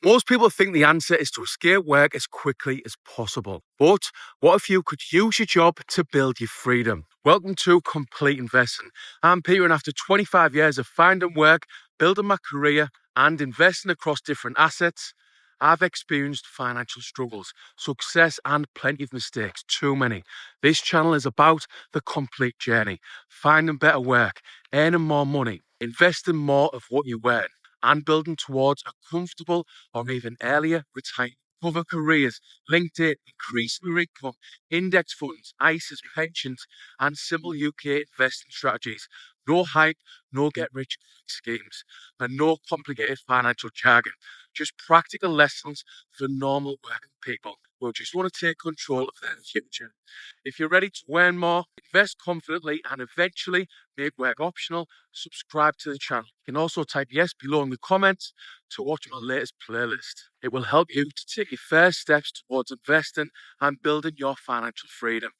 Most people think the answer is to escape work as quickly as possible. But what if you could use your job to build your freedom? Welcome to Complete Investing. I'm Peter, and after 25 years of finding work, building my career, and investing across different assets, I've experienced financial struggles, success, and plenty of mistakes, too many. This channel is about the complete journey, finding better work, earning more money, investing more of what you earn, and building towards a comfortable or even earlier retirement. Cover careers, LinkedIn, increase your income, index funds, ISAs, pensions, and simple UK investing strategies. No hype, no get rich quick schemes, and no complicated financial jargon. Just practical lessons for normal working people who just want to take control of their future. If you're ready to earn more, invest confidently, and eventually make work optional, subscribe to the channel. You can also type yes below in the comments to watch my latest playlist. It will help you to take your first steps towards investing and building your financial freedom.